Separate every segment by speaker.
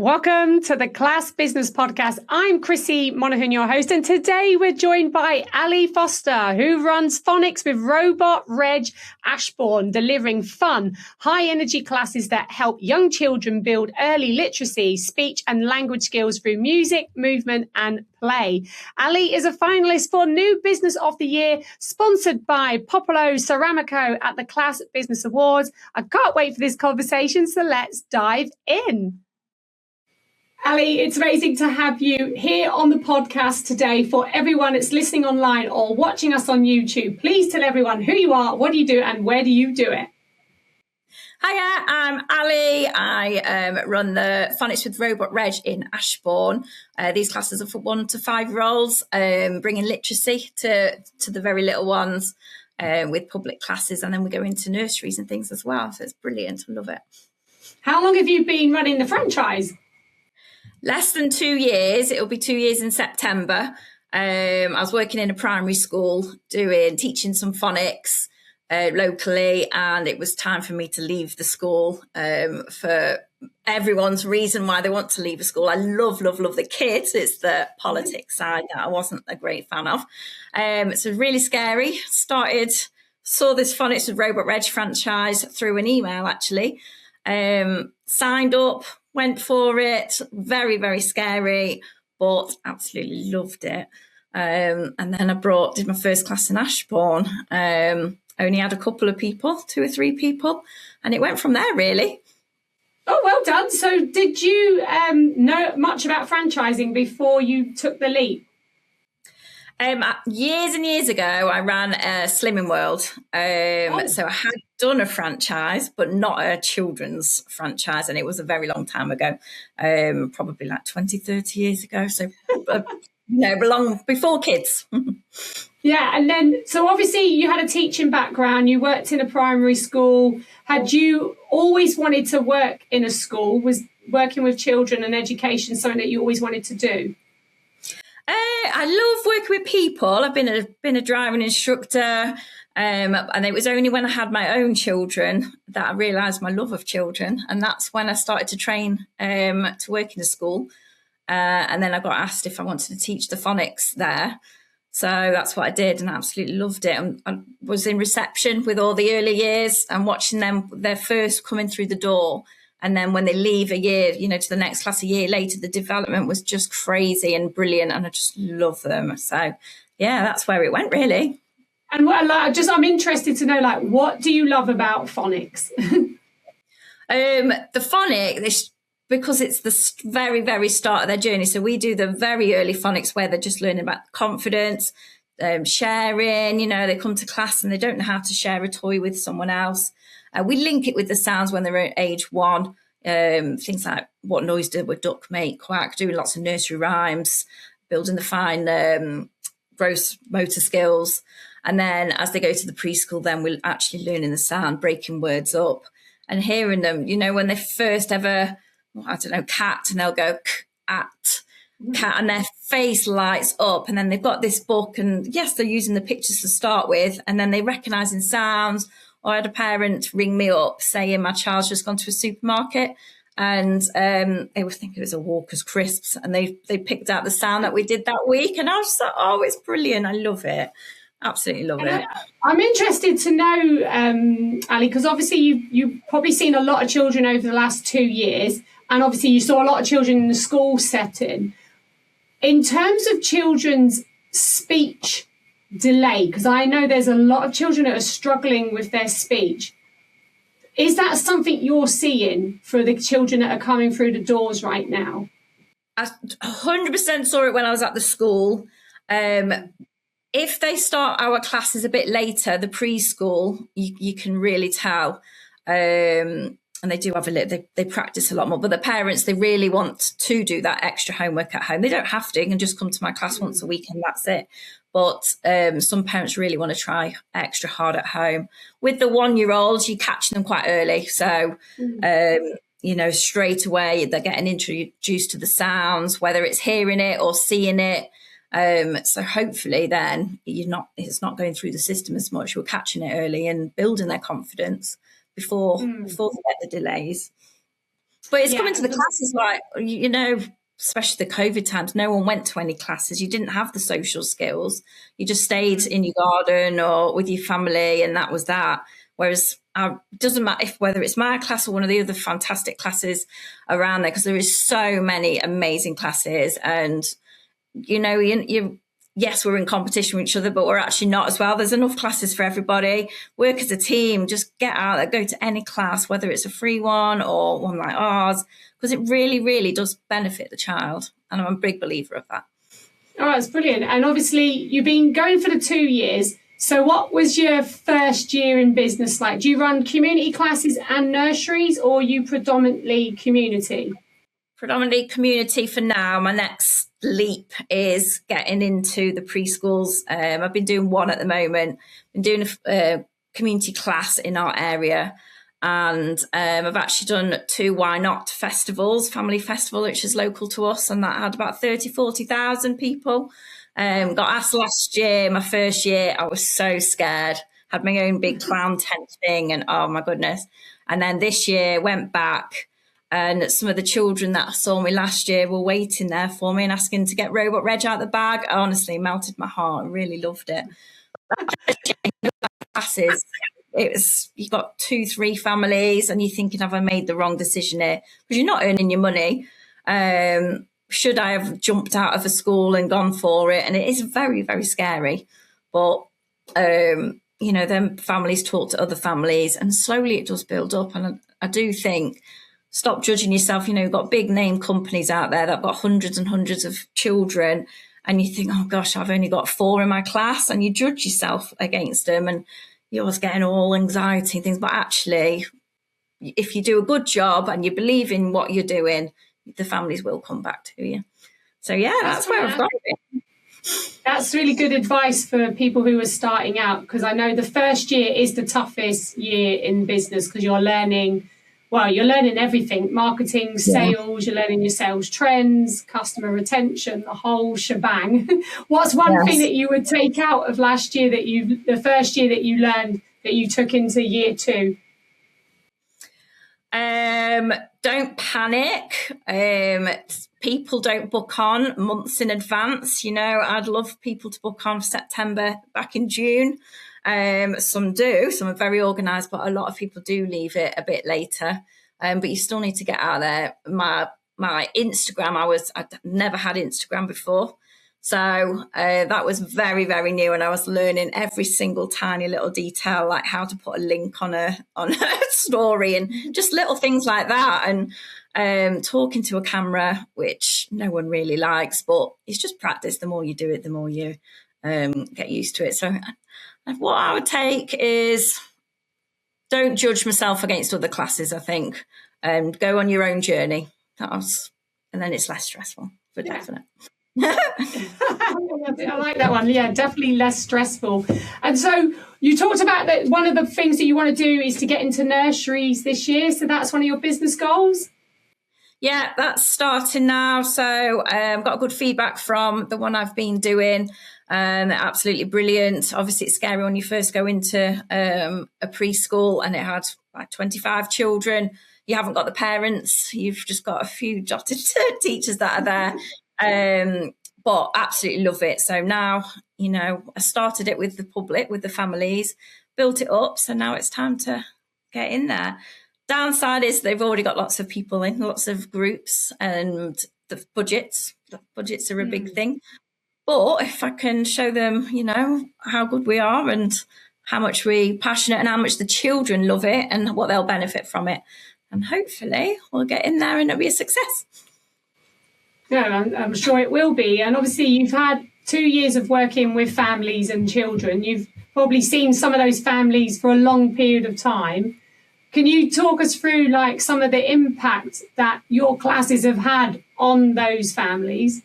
Speaker 1: Welcome to the Class Business Podcast. I'm Chrissy Monaghan, your host, and today we're joined by Ali Foster, who runs Phonics with Robot Reg Ashbourne, delivering fun, high-energy classes that help young children build early literacy, speech and language skills through music, movement and play. Ali is a finalist for New Business of the Year, sponsored by Popolo Ceramico at the Class Business Awards. I can't wait for this conversation, so let's dive in. Ali, it's amazing to have you here on the podcast today. For everyone that's listening online or watching us on YouTube, please tell everyone who you are, what do you do, and where do you do it?
Speaker 2: Hiya, I'm Ali. I run the Phonics with Robot Reg in Ashbourne. These classes are for 1 to 5-year-olds, bringing literacy to the very little ones with public classes. And then we go into nurseries and things as well. So it's brilliant. I love it.
Speaker 1: How long have you been running the franchise?
Speaker 2: Less than 2 years. It'll be 2 years in September. I was working in a primary school teaching some phonics locally, and it was time for me to leave the school for everyone's reason why they want to leave a school. I love the kids. It's the politics side that I wasn't a great fan of. So really scary. Saw this Phonics with Robot Reg franchise through an email, actually. Signed up, went for it. Very, very scary, but absolutely loved it. And then I did my first class in Ashbourne. Only had a couple of people, 2 or 3 people, and it went from there, really.
Speaker 1: Oh, well done. So did you know much about franchising before you took the leap?
Speaker 2: Years and years ago, I ran a Slimming World. So I had done a franchise, but not a children's franchise. And it was a very long time ago, probably like 20, 30 years ago. So, long before kids.
Speaker 1: Yeah. And then, so obviously you had a teaching background. You worked in a primary school. Had you always wanted to work in a school? Was working with children and education something that you always wanted to do?
Speaker 2: I love working with people. I've been a driving instructor, and it was only when I had my own children that I realised my love of children, and that's when I started to train to work in a school, and then I got asked if I wanted to teach the phonics there. So that's what I did, and I absolutely loved it. And I was in reception with all the early years and watching them, their first coming through the door. And then when they leave a year, to the next class a year later, the development was just crazy and brilliant. And I just love them. So, yeah, that's where it went, really.
Speaker 1: And I'm interested to know, what do you love about phonics?
Speaker 2: The phonics, because it's the very, very start of their journey. So we do the very early phonics where they're just learning about confidence, sharing, they come to class and they don't know how to share a toy with someone else. We link it with the sounds when they're at age 1, things like what noise did a duck make, quack, doing lots of nursery rhymes, building the fine gross motor skills. And then as they go to the preschool, then we're actually learning the sound, breaking words up and hearing them, when they first ever, cat, and they'll go at cat, and their face lights up, and then they've got this book, and yes, they're using the pictures to start with, and then they recognising sounds. Or I had a parent ring me up saying my child's just gone to a supermarket and they were thinking it was a Walker's Crisps, and they picked out the sound that we did that week, and I was just like, oh, it's brilliant. I love it. Absolutely love it.
Speaker 1: I'm interested to know, Ali, because obviously you've probably seen a lot of children over the last 2 years, and obviously you saw a lot of children in the school setting. In terms of children's speech delay, because I know there's a lot of children that are struggling with their speech. Is that something you're seeing for the children that are coming through the doors right now?
Speaker 2: I 100% saw it when I was at the school. If they start our classes a bit later, the preschool, you can really tell. And they do have they practice a lot more. But the parents, they really want to do that extra homework at home. They don't have to. They can just come to my class once a week and that's it. But some parents really want to try extra hard at home. With the 1-year-olds, you catch them quite early. So, straight away, they're getting introduced to the sounds, whether it's hearing it or seeing it. So hopefully then it's not going through the system as much. We're catching it early and building their confidence before they get the delays. But it's coming to the classes like, especially the COVID times, no one went to any classes. You didn't have the social skills. You just stayed in your garden or with your family, and that was that. Whereas it doesn't matter whether it's my class or one of the other fantastic classes around there, because there is so many amazing classes. And, yes, we're in competition with each other, but we're actually not as well. There's enough classes for everybody. Work as a team. Just get out there, go to any class, whether it's a free one or one like ours, because it really, really does benefit the child. And I'm a big believer of that.
Speaker 1: Oh, that's brilliant. And obviously, you've been going for the 2 years. So what was your first year in business like? Do you run community classes and nurseries, or are you predominantly community?
Speaker 2: Predominantly community for now. My next leap is getting into the preschools. I've been doing one at the moment. Been doing a community class in our area. And I've actually done 2 Why Not festivals, family festival, which is local to us. And that had about 40,000 people. Got asked last year, my first year, I was so scared. Had my own big clown tent thing and oh my goodness. And then this year went back, and some of the children that saw me last year were waiting there for me and asking to get Robot Reg out the bag. Honestly, melted my heart. I really loved it. Classes. It was, you got 2-3 families and you're thinking, have I made the wrong decision here? Because you're not earning your money. Should I have jumped out of a school and gone for it? And it is very, very scary. But, then families talk to other families and slowly it does build up. And I do think, stop judging yourself. You've got big name companies out there that have got hundreds and hundreds of children. And you think, oh gosh, I've only got 4 in my class. And you judge yourself against them. And you're always getting all anxiety and things. But actually, if you do a good job and you believe in what you're doing, the families will come back to you. So, yeah, that's where I've got it.
Speaker 1: That's really good advice for people who are starting out, because I know the first year is the toughest year in business because you're learning everything, marketing, sales, you're learning your sales trends, customer retention, the whole shebang. What's one thing that you would take out of last year the first year that you learned that you took into year 2?
Speaker 2: Don't panic. People don't book on months in advance. I'd love people to book on for September back in June. Some do. Some are very organised, but a lot of people do leave it a bit later. But you still need to get out there. My Instagram, I'd never had Instagram before. So that was very, very new, and I was learning every single tiny little detail, like how to put a link on a story and just little things like that. And talking to a camera, which no one really likes, but it's just practice. The more you do it, the more you get used to it. So what I would take is don't judge myself against other classes, I think. Go on your own journey. And then it's less stressful, for definite.
Speaker 1: I like that one. Yeah, definitely less stressful. And so you talked about that one of the things that you want to do is to get into nurseries this year. So that's one of your business goals?
Speaker 2: Yeah, that's starting now. So got good feedback from the one I've been doing. Absolutely brilliant. Obviously, it's scary when you first go into a preschool and it had like 25 children. You haven't got the parents. You've just got a few jotted teachers that are there. But absolutely love it. So now, I started it with the public, with the families, built it up. So now it's time to get in there. Downside is they've already got lots of people in, lots of groups, and the budgets are a big thing. But if I can show them, how good we are and how much we're passionate and how much the children love it and what they'll benefit from it, and hopefully we'll get in there and it'll be a success.
Speaker 1: Yeah, I'm sure it will be. And obviously you've had 2 years of working with families and children. You've probably seen some of those families for a long period of time. Can you talk us through like some of the impact that your classes have had on those families?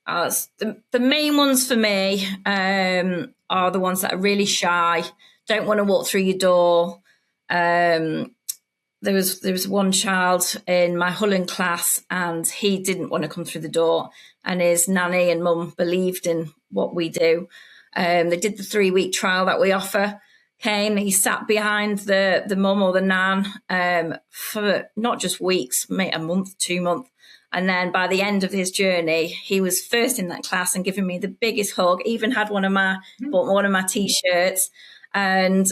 Speaker 2: The main ones for me are the ones that are really shy, don't want to walk through your door. There was one child in my Holland class and he didn't want to come through the door, and his nanny and mum believed in what we do. They did the 3-week trial that we offer. came. He sat behind the mum or the nan for not just weeks, maybe a month, 2 months. And then by the end of his journey, he was first in that class and giving me the biggest hug. Even had bought one of my T-shirts, and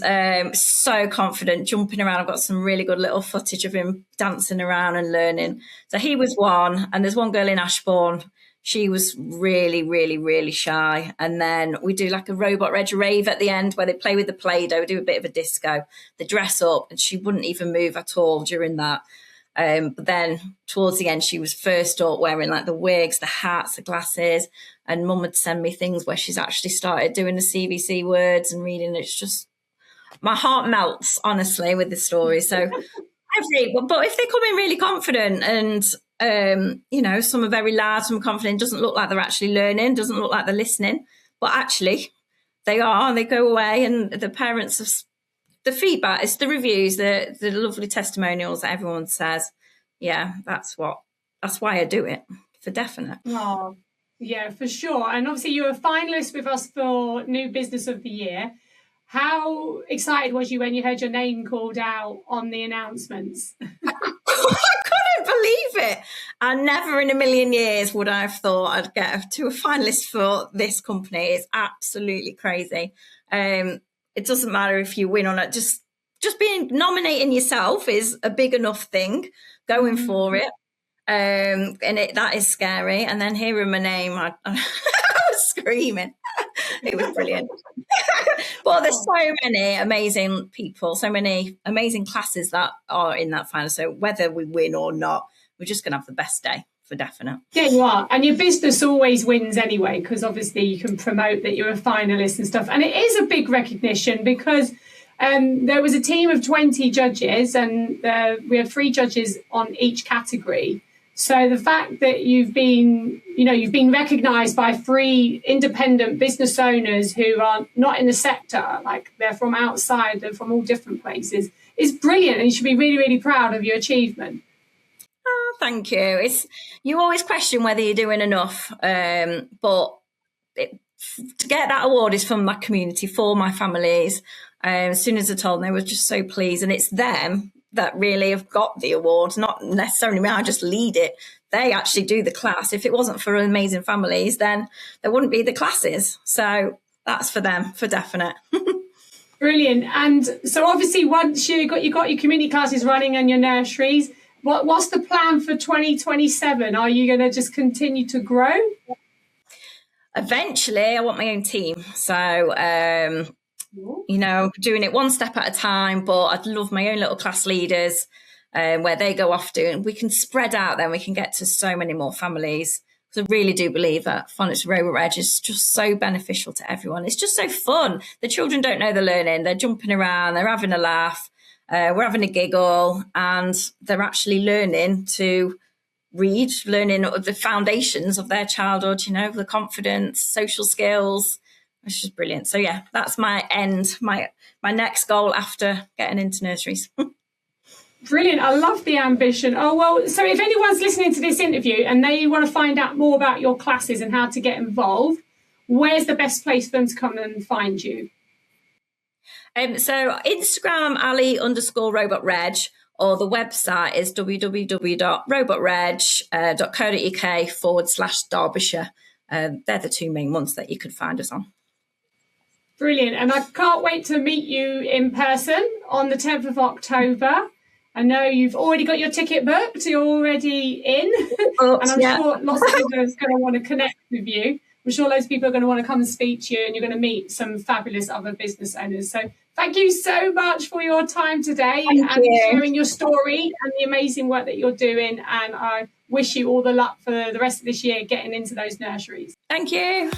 Speaker 2: so confident, jumping around. I've got some really good little footage of him dancing around and learning. So he was one, and there's one girl in Ashbourne. She was really, really, really shy. And then we do like a Robot Reg rave at the end where they play with the Play-Doh, do a bit of a disco. They dress up, and she wouldn't even move at all during that. But then towards the end, she was first up wearing like the wigs, the hats, the glasses. And Mum would send me things where she's actually started doing the CVC words and reading. It's just, my heart melts, honestly, with the story. So but if they come in really confident and, some are very loud, some are confident, doesn't look like they're actually learning, doesn't look like they're listening, but actually they are, they go away, and the parents have, the feedback, it's the reviews, the lovely testimonials that everyone says. Yeah, that's why I do it, for definite.
Speaker 1: Oh, yeah, for sure. And obviously you were a finalist with us for New Business of the Year. How excited was you when you heard your name called out on the announcements?
Speaker 2: I couldn't believe it. I never in a million years would I have thought I'd get to a finalist for this company. It's absolutely crazy. It doesn't matter if you win or not. Just being nominating yourself is a big enough thing. Going for it, and that is scary. And then hearing my name, I was screaming. It was brilliant. But there's so many amazing people, so many amazing classes that are in that final. So whether we win or not, we're just going to have the best day, for definite.
Speaker 1: Yeah, you are. And your business always wins anyway, because obviously you can promote that you're a finalist and stuff. And it is a big recognition because there was a team of 20 judges, and we had 3 judges on each category. So the fact that you've been recognised by 3 independent business owners who are not in the sector, like they're from outside and from all different places, is brilliant, and you should be really, really proud of your achievement.
Speaker 2: Oh, thank you. You always question whether you're doing enough, but to get that award is from my community, for my families. As soon as I told them, they were just so pleased, and it's them that really have got the award, not necessarily me. I just lead it. They actually do the class. If it wasn't for amazing families, then there wouldn't be the classes. So that's for them, for definite.
Speaker 1: Brilliant. And so obviously once you got your community classes running and your nurseries, what's the plan for 2027? Are you going to just continue to grow?
Speaker 2: Eventually, I want my own team. So, doing it one step at a time, but I'd love my own little class leaders where they go off doing. We can spread out, then we can get to so many more families. Because I really do believe that Phonics Robot Reg is just so beneficial to everyone. It's just so fun. The children don't know they're learning. They're jumping around. They're having a laugh. We're having a giggle. And they're actually learning to read, learning the foundations of their childhood, the confidence, social skills. It's just brilliant. So yeah, that's my next goal after getting into nurseries.
Speaker 1: Brilliant. I love the ambition. Oh, well, so if anyone's listening to this interview and they want to find out more about your classes and how to get involved, where's the best place for them to come and find you?
Speaker 2: So Instagram, Ali_RobotReg, or the website is www.robotreg.co.uk/Derbyshire. They're the 2 main ones that you can find us on.
Speaker 1: Brilliant. And I can't wait to meet you in person on the 10th of October. I know you've already got your ticket booked. You're already in. And I'm sure lots of people are going to want to connect with you. I'm sure loads of people are going to want to come and speak to you, and you're going to meet some fabulous other business owners. So thank you so much for your time today and sharing your story and the amazing work that you're doing. And I wish you all the luck for the rest of this year getting into those nurseries.
Speaker 2: Thank you.